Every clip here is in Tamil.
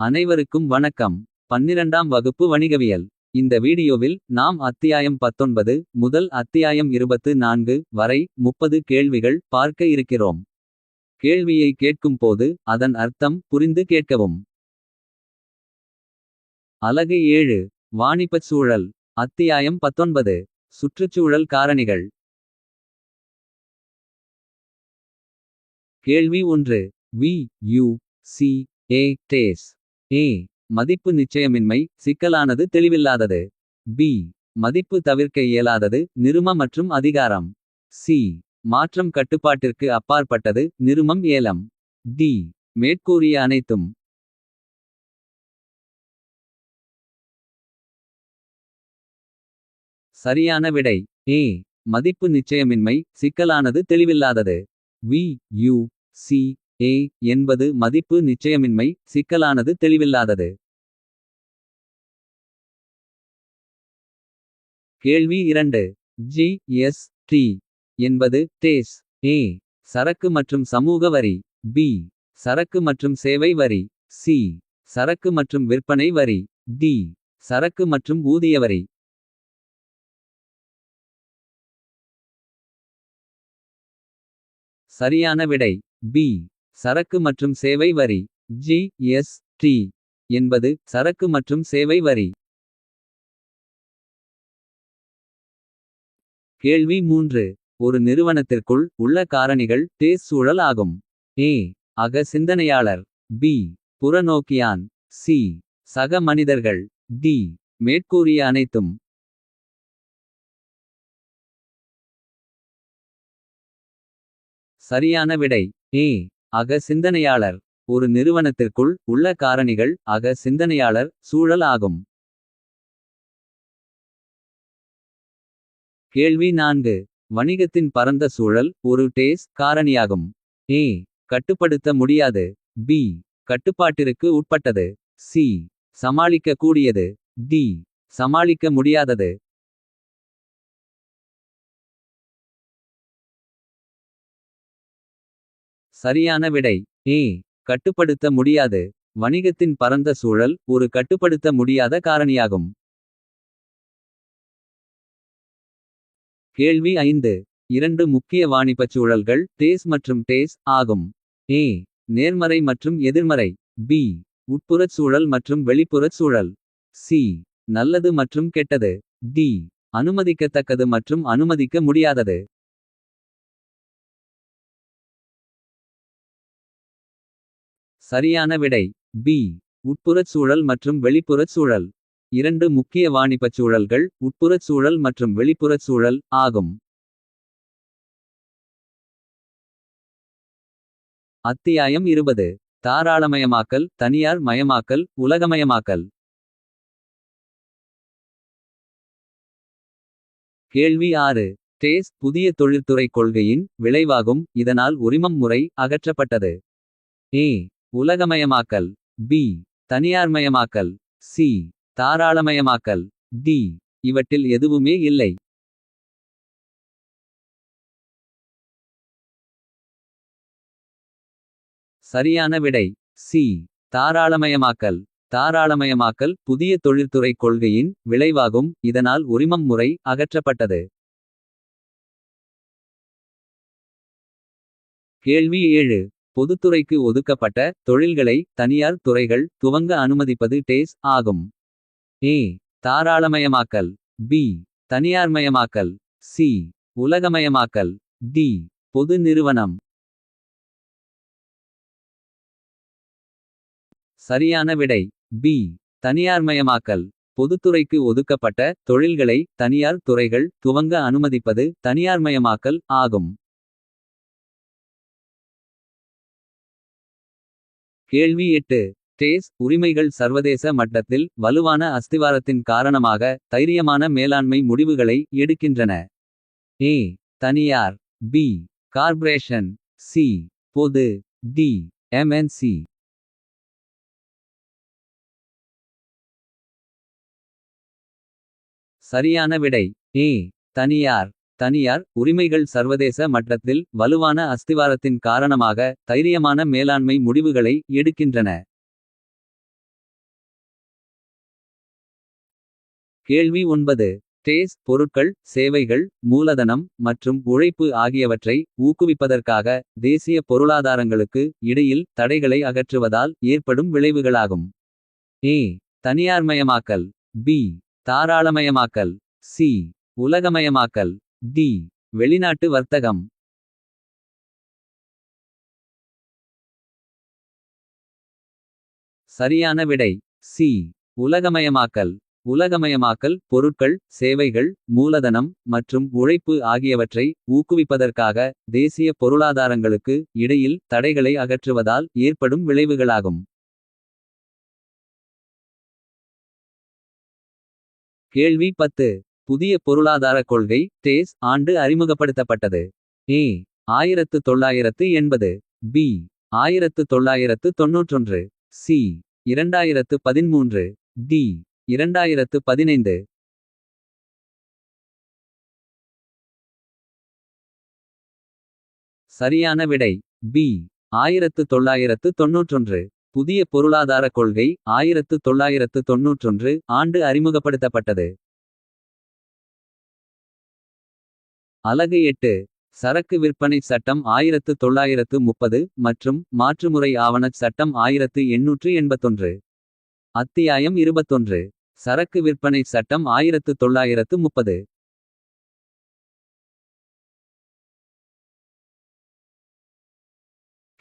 அனைவருக்கும் வணக்கம். 12ஆம் வகுப்பு வணிகவியல். இந்த வீடியோவில் நாம் அத்தியாயம் 19 முதல் அத்தியாயம் 24 வரை 30 கேள்விகள் பார்க்க இருக்கிறோம். கேள்வியை கேட்கும் போது அதன் அர்த்தம் புரிந்து கேட்கவும். அலகு 7 வாணிபச் சூழல். அத்தியாயம் 19 சுற்றுச்சூழல் காரணிகள். கேள்வி 1. V U C A days. A. மதிப்பு நிச்சயமின்மை, சிக்கலானது, தெளிவில்லாதது. பி. மதிப்பு தவிர்க்க இயலாதது, நிரும மற்றும் அதிகாரம். சி. மாற்றம் கட்டுப்பாட்டிற்கு அப்பாற்பட்டது, நிருமம் ஏலம். டி. மேற்கூறிய அனைத்தும். சரியான விடை ஏ. மதிப்பு நிச்சயமின்மை, சிக்கலானது, தெளிவில்லாதது. வி யு சி ஏ என்பது மதிப்பு நிச்சயமின்மை, சிக்கலானது, தெளிவில்லாதது. கேள்வி 2. ஜி எஸ் டி என்பது டேஸ். ஏ. சரக்கு மற்றும் சமூக வரி. பி. சரக்கு மற்றும் சேவை வரி. சி. சரக்கு மற்றும் விற்பனை வரி. டி. சரக்கு மற்றும் ஊதிய வரி. சரியான விடை பி. சரக்கு மற்றும் சேவை வரி. ஜி எஸ் டி என்பது சரக்கு மற்றும் சேவை வரி. கேள்வி 3. ஒரு நிறுவனத்திற்குள் உள்ள காரணிகள் டேஸ் சூழல் ஆகும். ஏ. அக சிந்தனையாளர். பி. புறநோக்கியான். சி. சக மனிதர்கள். டி. மேற்கூறிய அனைத்தும். சரியான விடை ஏ. அக சிந்தனையாளர். ஒரு நிறுவனத்திற்குள் உள்ள காரணிகள் அக சிந்தனையாளர் சூழல் ஆகும். கேள்வி 4. வணிகத்தின் பரந்த சூழல் ஒரு டேஸ் காரணியாகும். ஏ. கட்டுப்படுத்த முடியாது. பி. கட்டுப்பாட்டிற்கு உட்பட்டது. சி. சமாளிக்க கூடியது. டி. சமாளிக்க முடியாதது. சரியான விடை ஏ. கட்டுப்படுத்த முடியாது. வணிகத்தின் பரந்த சூழல் ஒரு கட்டுப்படுத்த முடியாத காரணியாகும். கேள்வி 5. இரண்டு முக்கிய வாணிபச் சூழல்கள் டேஸ் மற்றும் டேஸ் ஆகும். ஏ. நேர்மறை மற்றும் எதிர்மறை. பி. உட்புறச் சூழல் மற்றும் வெளிப்புறச் சூழல். சி. நல்லது மற்றும் கெட்டது. டி. அனுமதிக்கத்தக்கது மற்றும் அனுமதிக்க முடியாதது. சரியான விடை பி. உட்புறச் சூழல் மற்றும் வெளிப்புறச் சூழல். இரண்டு முக்கிய வாணிபச் சூழல்கள் உட்புறச் சூழல் மற்றும் வெளிப்புறச் சூழல் ஆகும். அத்தியாயம் 20. தாராளமயமாக்கல், தனியார் மயமாக்கல், உலகமயமாக்கல். கேள்வி 6. டேஸ் புதிய தொழில்துறை கொள்கையின் விளைவாகும், இதனால் உரிமம் முறை அகற்றப்பட்டது. ஏ. உலகமயமாக்கல். பி. தனியார்மயமாக்கல். சி. தாராளமயமாக்கல். டி. இவற்றில் எதுவுமே இல்லை. சரியான விடை சி. தாராளமயமாக்கல். தாராளமயமாக்கல் புதிய தொழில்துறை கொள்கையின் விளைவாகும், இதனால் உரிமம் முறை அகற்றப்பட்டது. கேள்வி 7. பொதுத்துறைக்கு ஒதுக்கப்பட்ட தொழில்களை தனியார் துறைகள் துவங்க அனுமதிப்பது டேஸ் ஆகும். ஏ. தாராளமயமாக்கல். பி. தனியார்மயமாக்கல். சி. உலகமயமாக்கல். டி. பொது நிறுவனம். சரியான விடை பி. தனியார்மயமாக்கல். பொதுத்துறைக்கு ஒதுக்கப்பட்ட தொழில்களை தனியார் துறைகள் துவங்க அனுமதிப்பது தனியார்மயமாக்கல் ஆகும். கேள்வி 8. டேஸ் உரிமைகள் சர்வதேச மட்டத்தில் வலுவான அஸ்திவாரத்தின் காரணமாக தைரியமான மேலாண்மை முடிவுகளை எடுக்கின்றன. ஏ. தனியார். பி. கார்ப்பரேஷன். சி. பொது. டி. எம்என்சி. சரியான விடை ஏ. தனியார். தனியார் உரிமைகள் சர்வதேச மட்டத்தில் வலுவான அஸ்திவாரத்தின் காரணமாக தைரியமான மேலாண்மை முடிவுகளை எடுக்கின்றன. கேள்வி 9. டேஸ் பொருட்கள் சேவைகள் மூலதனம் மற்றும் உழைப்பு ஆகியவற்றை ஊக்குவிப்பதற்காக தேசிய பொருளாதாரங்களுக்கு இடையில் தடைகளை அகற்றுவதால் ஏற்படும் விளைவுகளாகும். ஏ. தனியார்மயமாக்கல். பி. தாராளமயமாக்கல். சி. உலகமயமாக்கல். டி. வெளிநாட்டு வர்த்தகம். சரியான விடை சி. உலகமயமாக்கல். உலகமயமாக்கல் பொருட்கள் சேவைகள் மூலதனம் மற்றும் உழைப்பு ஆகியவற்றை ஊக்குவிப்பதற்காக தேசிய பொருளாதாரங்களுக்கு இடையில் தடைகளை அகற்றுவதால் ஏற்படும் விளைவுகளாகும். கேள்வி 10. புதிய பொருளாதார கொள்கை டேஸ் ஆண்டு அறிமுகப்படுத்தப்பட்டது. ஏ. 1980. பி. 1991. சி. 2013. டி. 2015. சரியான விடை பி. 1991. புதிய பொருளாதார கொள்கை 1991 ஆண்டு அறிமுகப்படுத்தப்பட்டது. அலகு 8. சரக்கு விற்பனை சட்டம் 1930 மற்றும் மாற்றுமுறை ஆவணச் சட்டம் 1881. அத்தியாயம் 21. சரக்கு விற்பனை சட்டம் 1930.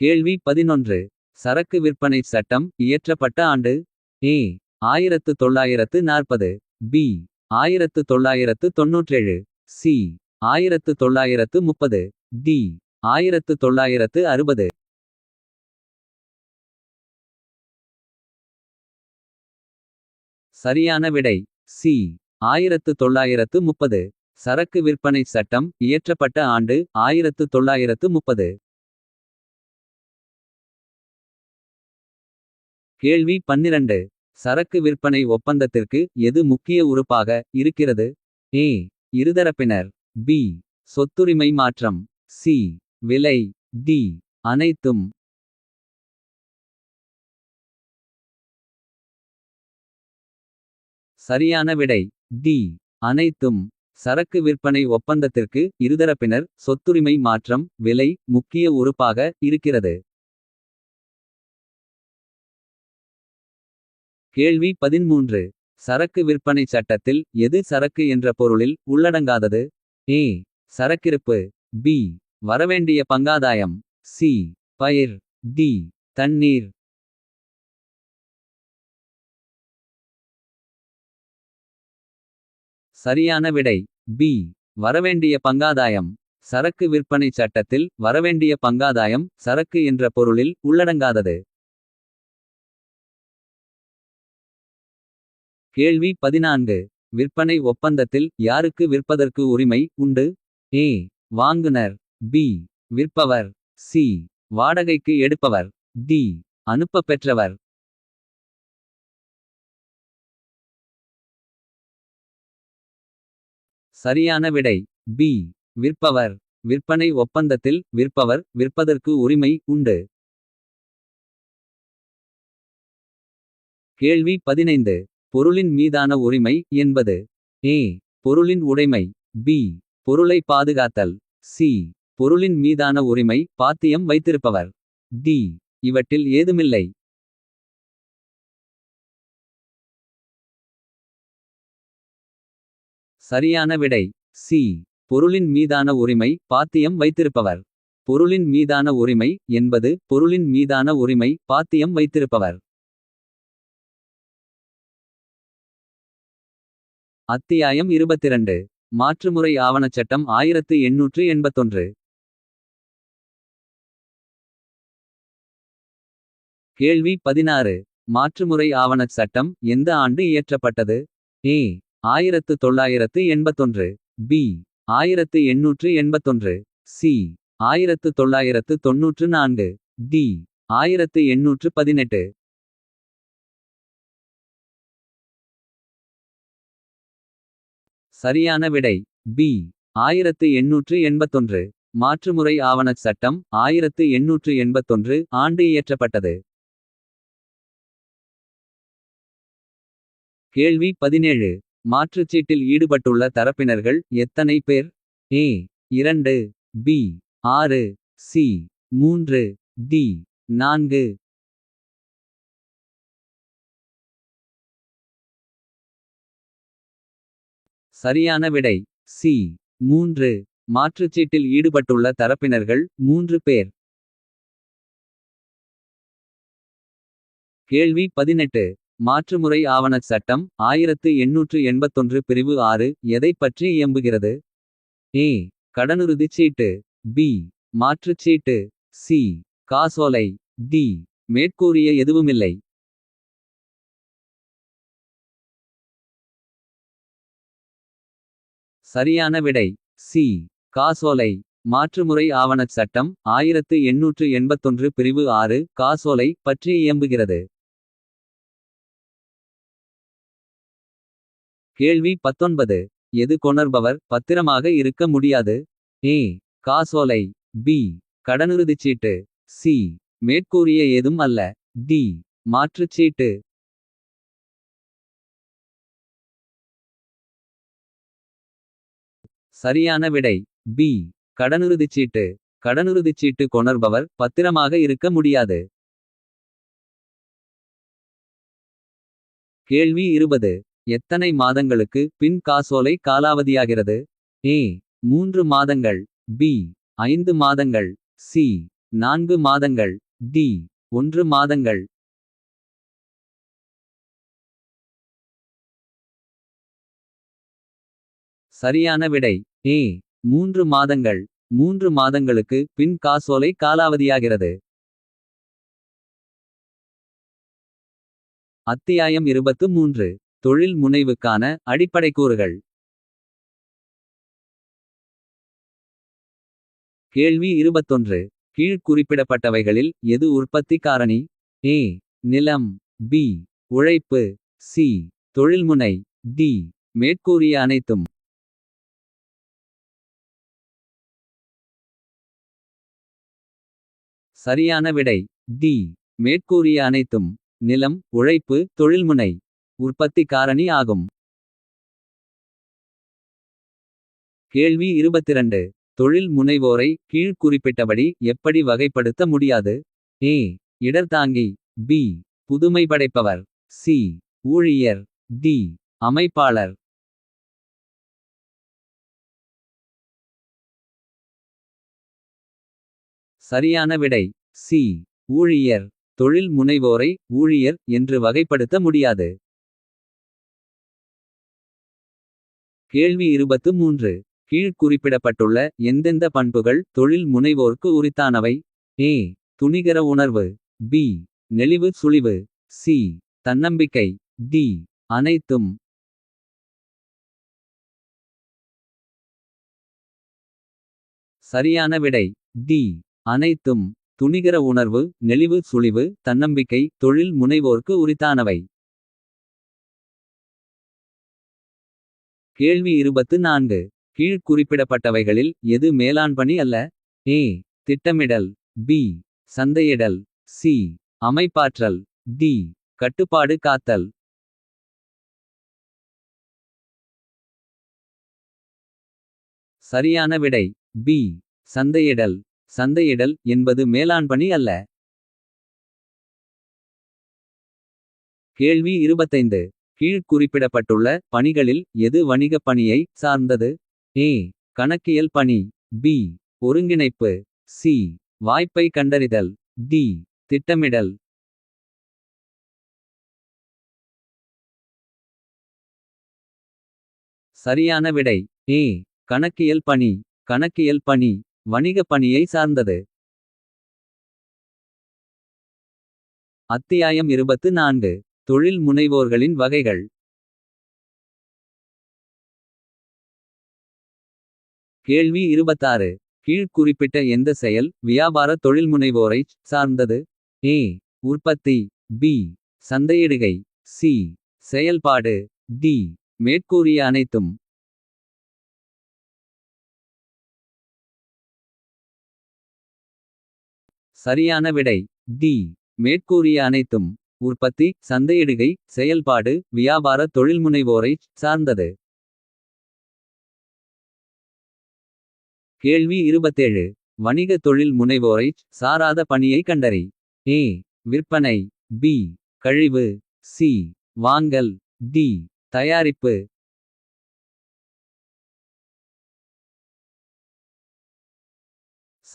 கேள்வி 11. சரக்கு விற்பனை சட்டம் இயற்றப்பட்ட ஆண்டு. ஏ. 1940. பி. 1997. சி. 1930. டி. 1960. சரியான விடை சி. 1930. சரக்கு விற்பனை சட்டம் இயற்றப்பட்ட ஆண்டு 1930. கேள்வி 12. சரக்கு விற்பனை ஒப்பந்தத்திற்கு எது முக்கிய உறுப்பாக இருக்கிறது. ஏ. இருதரப்பினர். பி. சொத்துரிமை மாற்றம். சி. விலை. டி. அனைத்தும். சரியான விடை டி. அனைத்தும். சரக்கு விற்பனை ஒப்பந்தத்திற்கு இருதரப்பினர் சொத்துரிமை மாற்றம் விலை முக்கிய உறுப்பாக இருக்கிறது. கேள்வி 13. சரக்கு விற்பனை சட்டத்தில் எது சரக்கு என்ற பொருளில் உள்ளடங்காதது. ஏ. சரக்கிருப்பு. பி. வரவேண்டிய பங்காதாயம். சி. பயிர். டி. தண்ணீர். சரியான விடை பி. வரவேண்டிய பங்காதாயம். சரக்கு விற்பனை சட்டத்தில் வரவேண்டிய பங்காதாயம் சரக்கு என்ற பொருளில் உள்ளடங்காதது. கேள்வி 14. விற்பனை ஒப்பந்தத்தில் யாருக்கு விற்பதற்கு உரிமை உண்டு. ஏ. வாங்குனர். பி. விற்பவர். சி. வாடகைக்கு எடுப்பவர். டி. அனுப்பப் பெற்றவர். சரியான விடை பி. விற்பவர். விற்பனை ஒப்பந்தத்தில் விற்பவர் விற்பதற்கு உரிமை உண்டு. கேள்வி 15. பொருளின் மீதான உரிமை என்பது. ஏ. பொருளின் உடைமை. பி. பொருளை பாதுகாத்தல். சி. பொருளின் மீதான உரிமை பாத்தியம் வைத்திருப்பவர். டி. இவற்றில் ஏதுமில்லை. சரியான விடை சி. பொருளின் மீதான உரிமை பாத்தியம் வைத்திருப்பவர். பொருளின் மீதான உரிமை என்பது பொருளின் மீதான உரிமை பாத்தியம் வைத்திருப்பவர். அத்தியாயம் 22. மாற்றுமுறை ஆவணச் சட்டம் 1881. கேள்வி 16. மாற்றுமுறை ஆவணச் சட்டம் எந்த ஆண்டு இயற்றப்பட்டது. ஏ. 1981. பி. 1881. சி. 1994. டி. 1818. சரியான விடை பி. 1881. மாற்றுமுறை ஆவணச் சட்டம் 1881 ஆண்டு இயற்றப்பட்டது. கேள்வி 17. மாற்றுச்சீட்டில் ஈடுபட்டுள்ள தரப்பினர்கள் எத்தனை பேர்? ஏ 2, பி 6, சி 3, டி 4. சரியான விடை சி 3. மாற்றுச்சீட்டில் ஈடுபட்டுள்ள தரப்பினர்கள் 3 பேர். கேள்வி 18. மாற்றுமுறை ஆவணச் சட்டம் 1881 பிரிவு 6 எதைப் பற்றி இயம்புகிறது? ஏ கடனுறுதிச் சீட்டு, பி மாற்றுச் சீட்டு, சி காசோலை, டி மேற்கூறிய எதுவுமில்லை. சரியான விடை சி காசோலை. மாற்றுமுறை ஆவணச் சட்டம் 1881 பிரிவு 6 காசோலை பற்றி இயம்புகிறது. கேள்வி 19. எது கொணர்பவர் பத்திரமாக இருக்க முடியாது? ஏ காசோலை, பி கடனுறுதிச் சீட்டு, சி மேற்கூறிய ஏதும் அல்ல, டி மாற்றுச் சீட்டு. சரியான விடை பி கடனுறுதிச் சீட்டு. கடனுறுதிச் சீட்டு கொணர்பவர் பத்திரமாக இருக்க முடியாது. கேள்வி 20. எத்தனை மாதங்களுக்கு பின் காசோலை காலாவதியாகிறது? ஏ 3 மாதங்கள், பி 5 மாதங்கள், சி 4 மாதங்கள், டி 1 மாதங்கள். சரியான விடை ஏ 3 மாதங்கள். 3 மாதங்களுக்கு பின் காசோலை காலாவதியாகிறது. அத்தியாயம் 23. தொழில் முனைவுக்கான அடிப்படை கூறுகள். கேள்வி 21. கீழ் குறிப்பிடப்பட்டவைகளில் எது உற்பத்தி காரணி? ஏ நிலம், பி உழைப்பு, சி தொழில்முனை, டி மேற்கூறிய அனைத்தும். சரியான விடை டி மேற்கூறிய அனைத்தும். நிலம், உழைப்பு, தொழில்முனை உற்பத்தி காரணி ஆகும். கேள்வி 22. தொழில் முனைவோரை கீழ் குறிப்பிட்டபடி எப்படி வகைப்படுத்த முடியாது? ஏ இடர்தாங்கி, பி புதுமை படைப்பவர், சி ஊழியர், டி அமைப்பாளர். சரியான விடை சி ஊழியர். தொழில் முனைவோரை ஊழியர் என்று வகைப்படுத்த முடியாது. கேள்வி 23. கீழ் குறிப்பிடப்பட்டுள்ள எந்தெந்த பண்புகள் தொழில் முனைவோர்க்கு உரித்தானவை? ஏ துணிகர உணர்வு, பி நெளிவு சுழிவு, சி தன்னம்பிக்கை, டி அனைத்தும். சரியான விடை டி அனைத்தும். துணிகர உணர்வு, நெளிவு சுழிவு, தன்னம்பிக்கை தொழில் முனைவோர்க்கு உரித்தானவை. கேள்வி 24. கீழ் குறிப்பிடப்பட்டவைகளில் எது மேலாண்பணி அல்ல? ஏ திட்டமிடல், பி சந்தையிடல், சி அமைப்பாற்றல், டி கட்டுப்பாடு காத்தல். சரியான விடை பி சந்தையிடல். சந்தையிடல் என்பது மேலாண்பணி அல்ல. கேள்வி 25. கீழ் குறிப்பிடப்பட்டுள்ள பணிகளில் எது வணிகப் பணியை சார்ந்தது? ஏ கணக்கியல் பணி, பி ஒருங்கிணைப்பு, சி வாய்ப்பை கண்டறிதல், டி திட்டமிடல். சரியான விடை ஏ கணக்கியல் பணி. கணக்கியல் பணி வணிகப் பணியை சார்ந்தது. அத்தியாயம் 24. தொழில் முனைவோர்களின் வகைகள். கேள்வி 26. கீழ் குறிப்பிட்ட எந்த செயல் வியாபார தொழில்முனைவோரைச் சார்ந்தது? ஏ உற்பத்தி, பி சந்தையிடுகை, சி செயல்பாடு, டி மேற்கூறிய அனைத்தும். சரியான விடை டி மேற்கூறிய அனைத்தும். உற்பத்தி சந்தையிடுகை செயல்பாடு வியாபார தொழில்முனைவோரைச் சார்ந்தது. கேள்வி 27. வணிக தொழில் முனைவோரைச் சாராத பணியை கண்டறி. ஏ விற்பனை. பி கழிவு. சி வாங்கல். டி தயாரிப்பு.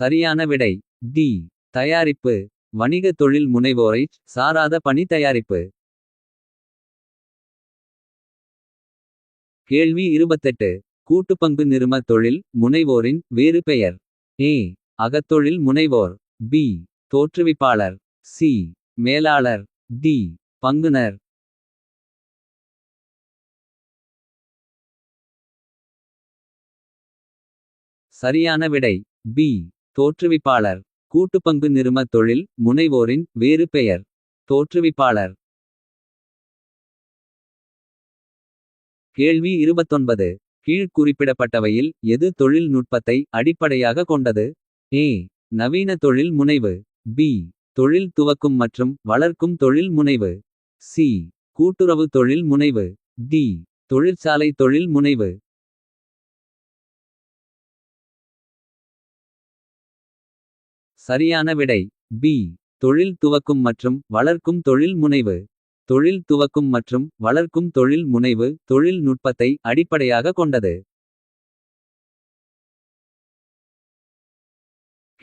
சரியான விடை டி தயாரிப்பு. வணிக தொழில் முனைவோரைச் சாராத பணி தயாரிப்பு. கேள்வி 28. கூட்டுப்பங்கு நிறும தொழில் முனைவோரின் வேறு பெயர். ஏ அகத்தொழில் முனைவோர். பி தோற்றுவிப்பாளர். சி மேலாளர். டி பங்குனர். சரியான விடை பி தோற்றுவிப்பாளர். கூட்டுப்பங்கு நிறும தொழில் முனைவோரின் வேறு பெயர் தோற்றுவிப்பாளர். கேள்வி 29. கீழ் குறிப்பிடப்பட்டவையில் எது தொழில்நுட்பத்தை அடிப்படையாக கொண்டது. ஏ நவீன தொழில் முனைவு. பி தொழில் துவக்கும் மற்றும் வளர்க்கும் தொழில் முனைவு. சி கூட்டுறவு தொழில் முனைவு. டி தொழிற்சாலை தொழில் முனைவு. சரியான விடை பி தொழில் துவக்கும் மற்றும் வளர்க்கும் தொழில் முனைவு. தொழில் துவக்கும் மற்றும் வளர்க்கும் தொழில் முனைவு தொழில்நுட்பத்தை அடிப்படையாக கொண்டது.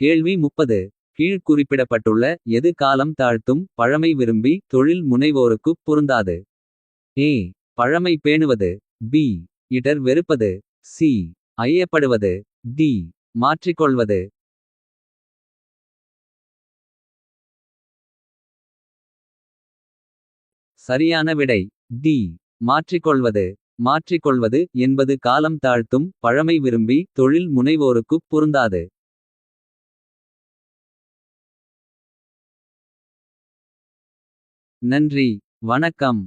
கேள்வி 30. கீழ் குறிப்பிடப்பட்டுள்ள எது காலம் தாழ்த்தும் பழமை விரும்பி தொழில் முனைவோருக்குப் பொருந்தாது. ஏ பழமை பேணுவது. பி இடர் வெறுப்பது. சி ஐயப்படுவது. டி மாற்றிக்கொள்வது. சரியான விடை டி மாற்றிக்கொள்வது. மாற்றிக்கொள்வது என்பது காலம் தாழ்த்தும் பழமை விரும்பி தொழில் முனைவோருக்குப் பொருந்தாது. நன்றி வணக்கம்.